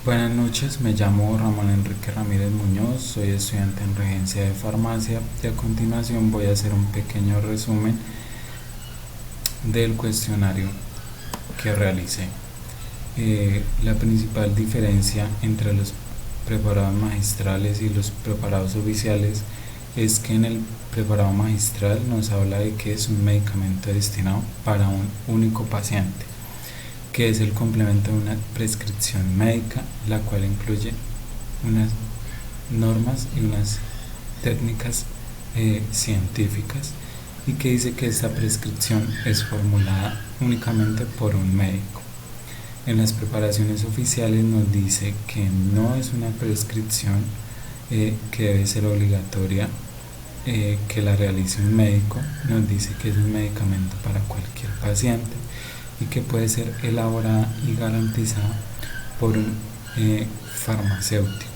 Buenas noches, me llamo Ramón Enrique Ramírez Muñoz, soy estudiante en Regencia de Farmacia y a continuación voy a hacer un pequeño resumen del cuestionario que realicé. La principal diferencia entre los preparados magistrales y los preparados oficiales es que en el preparado magistral nos habla de que es un medicamento destinado para un único paciente, que es el complemento de una prescripción médica, la cual incluye unas normas y unas técnicas científicas, y que dice que esta prescripción es formulada únicamente por un médico. En las preparaciones oficiales nos dice que no es una prescripción que debe ser obligatoria que la realice un médico. Nos dice que es un medicamento para cualquier paciente y que puede ser elaborada y garantizada por un farmacéutico.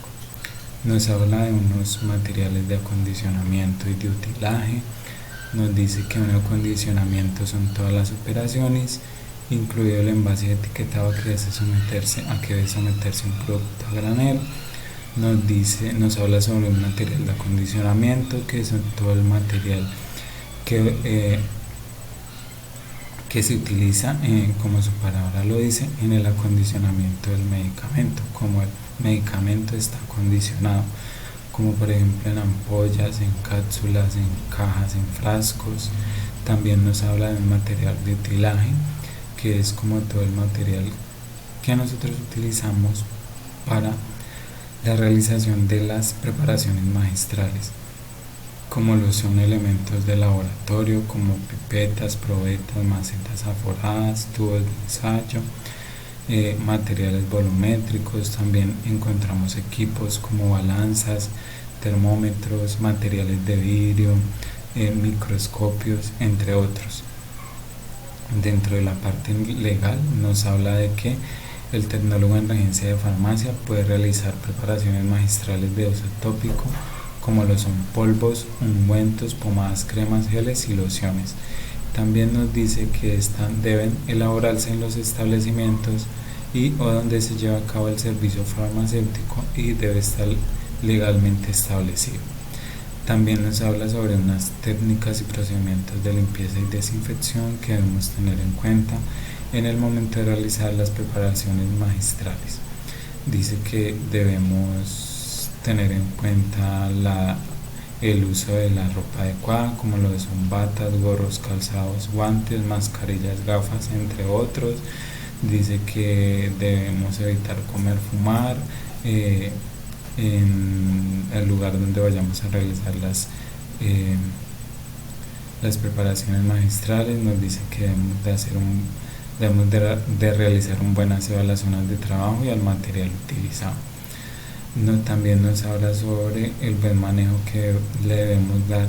Nos habla de unos materiales de acondicionamiento y de utilaje. Nos dice que un acondicionamiento son todas las operaciones, incluido el envase etiquetado que debe someterse un producto a granel. Nos habla sobre un material de acondicionamiento, que son todo el material que se utiliza, como su palabra lo dice, en el acondicionamiento del medicamento, como el medicamento está acondicionado, como por ejemplo en ampollas, en cápsulas, en cajas, en frascos. También nos habla de un material de utilaje, que es como todo el material que nosotros utilizamos para la realización de las preparaciones magistrales, como lo son elementos de laboratorio como pipetas, probetas, macetas aforadas, tubos de ensayo, materiales volumétricos. También encontramos equipos como balanzas, termómetros, materiales de vidrio, microscopios, entre otros. Dentro de la parte legal nos habla de que el tecnólogo en regencia de farmacia puede realizar preparaciones magistrales de uso tópico, como lo son polvos, ungüentos, pomadas, cremas, geles y lociones. También nos dice que deben elaborarse en los establecimientos o donde se lleva a cabo el servicio farmacéutico y debe estar legalmente establecido. También nos habla sobre unas técnicas y procedimientos de limpieza y desinfección que debemos tener en cuenta en el momento de realizar las preparaciones magistrales. Dice que debemos tener en cuenta el uso de la ropa adecuada, como lo son batas, gorros, calzados, guantes, mascarillas, gafas, entre otros. Dice que debemos evitar comer, fumar en el lugar donde vayamos a realizar las preparaciones magistrales. Nos dice que debemos de realizar un buen aseo a las zonas de trabajo y al material utilizado. También nos habla sobre el buen manejo que le debemos dar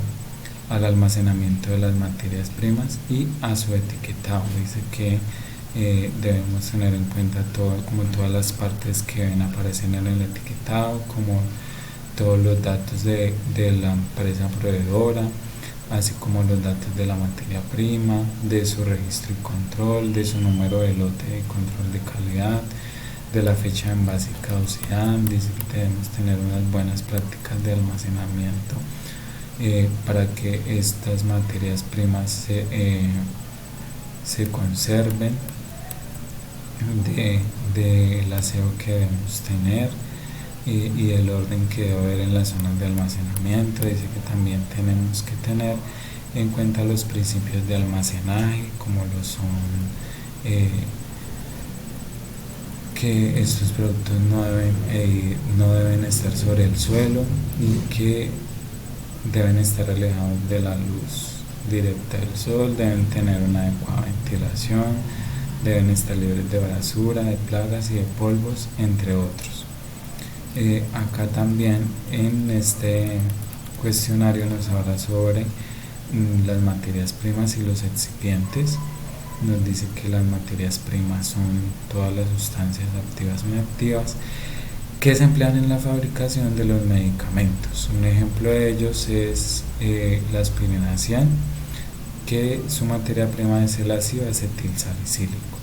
al almacenamiento de las materias primas y a su etiquetado. Dice que debemos tener en cuenta como todas las partes que deben aparecer en el etiquetado, como todos los datos de la empresa proveedora, así como los datos de la materia prima, de su registro y control, de su número de lote de control de calidad, de la fecha de envase y caducidad. Dice que debemos tener unas buenas prácticas de almacenamiento para que estas materias primas se conserven, del aseo que debemos tener y el orden que debe haber en las zonas de almacenamiento. Dice que también tenemos que tener en cuenta los principios de almacenaje, como lo son que estos productos no deben estar sobre el suelo y que deben estar alejados de la luz directa del sol, deben tener una adecuada ventilación, deben estar libres de basura, de plagas y de polvos, entre otros. Acá también en este cuestionario nos habla sobre las materias primas y los excipientes. Nos dice que las materias primas son todas las sustancias activas o inactivas que se emplean en la fabricación de los medicamentos. Un ejemplo de ellos es la aspirina 100, que su materia prima es el ácido acetilsalicílico.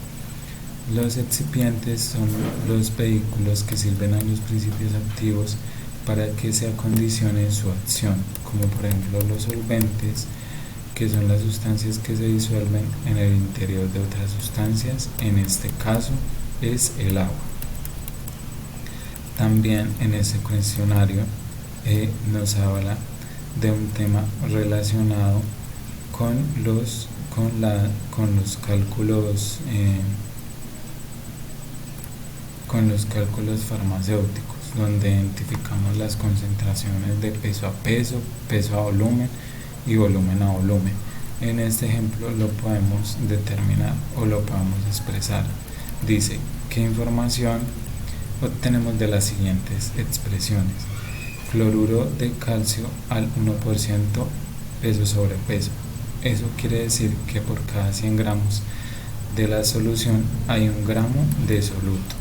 Los excipientes son los vehículos que sirven a los principios activos para que se acondicione su acción, como por ejemplo los solventes, que son las sustancias que se disuelven en el interior de otras sustancias, en este caso es el agua. También en ese cuestionario nos habla de un tema relacionado con los cálculos farmacéuticos, donde identificamos las concentraciones de peso a peso, peso a volumen y volumen a volumen. En este ejemplo lo podemos determinar o lo podemos expresar. Dice, ¿qué información obtenemos de las siguientes expresiones? Cloruro de calcio al 1% peso sobre peso. Eso quiere decir que por cada 100 gramos de la solución hay 1 gramo de soluto.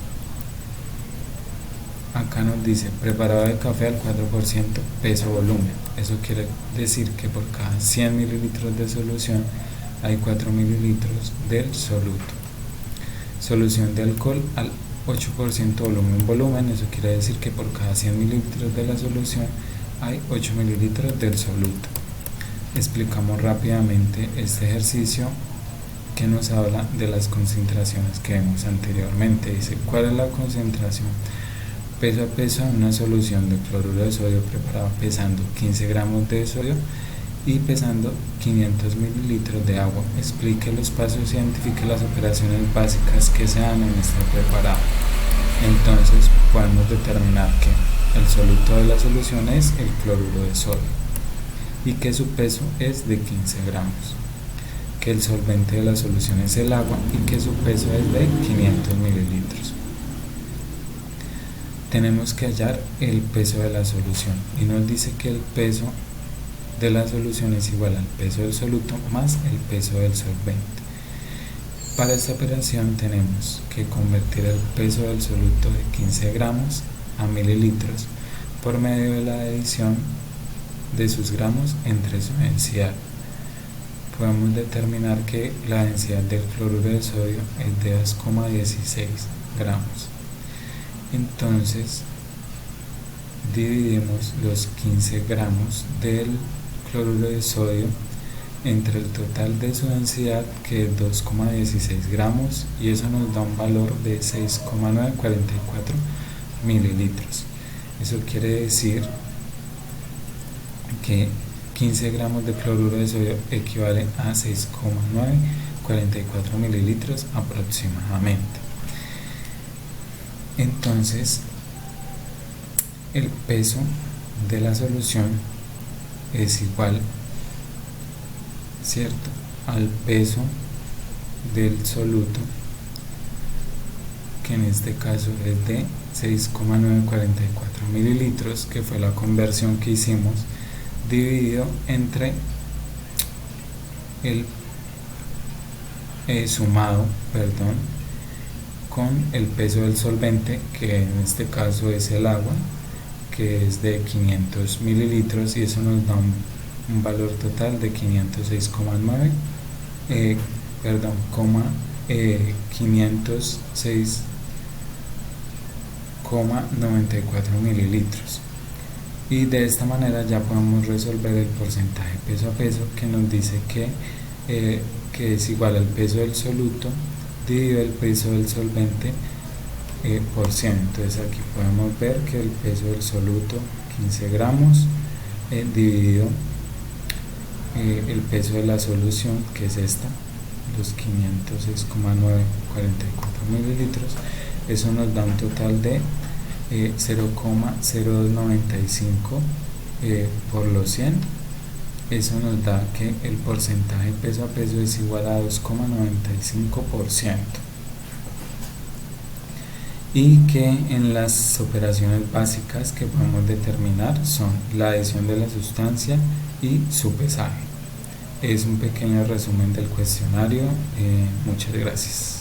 Acá nos dice preparado de café al 4% peso volumen. Eso quiere decir que por cada 100 mililitros de solución hay 4 mililitros del soluto. Solución de alcohol al 8% volumen. Eso quiere decir que por cada 100 mililitros de la solución hay 8 mililitros del soluto. Explicamos rápidamente este ejercicio que nos habla de las concentraciones que vimos anteriormente. Dice, ¿cuál es la concentración peso a peso en una solución de cloruro de sodio preparada pesando 15 gramos de sodio y pesando 500 mililitros de agua? Explique los pasos y identifique las operaciones básicas que se dan en este preparado. Entonces podemos determinar que el soluto de la solución es el cloruro de sodio y que su peso es de 15 gramos, que el solvente de la solución es el agua y que su peso es de 500 mililitros. Tenemos que hallar el peso de la solución y nos dice que el peso de la solución es igual al peso del soluto más el peso del solvente. Para esta operación tenemos que convertir el peso del soluto de 15 gramos a mililitros por medio de la adición de sus gramos entre su densidad. Podemos determinar que la densidad del cloruro de sodio es de 2,16 gramos. Entonces dividimos los 15 gramos del cloruro de sodio entre el total de su densidad, que es 2,16 gramos, y eso nos da un valor de 6,944 mililitros. Eso quiere decir que 15 gramos de cloruro de sodio equivale a 6,944 mililitros aproximadamente. Entonces el peso de la solución es igual, ¿cierto?, al peso del soluto, que en este caso es de 6,944 mililitros, que fue la conversión que hicimos, dividido entre el sumado con el peso del solvente, que en este caso es el agua, que es de 500 mililitros, y eso nos da un valor total de 506,94 mililitros. Y de esta manera ya podemos resolver el porcentaje peso a peso, que nos dice que es igual al peso del soluto dividido el peso del solvente por 100. Entonces aquí podemos ver que el peso del soluto 15 gramos dividido el peso de la solución, que es esta, los 506,944 mililitros. Eso nos da un total de 0,0295 por los 100. Eso nos da que el porcentaje peso a peso es igual a 2,95%, y que en las operaciones básicas que podemos determinar son la adición de la sustancia y su pesaje. Es un pequeño resumen del cuestionario. Muchas gracias.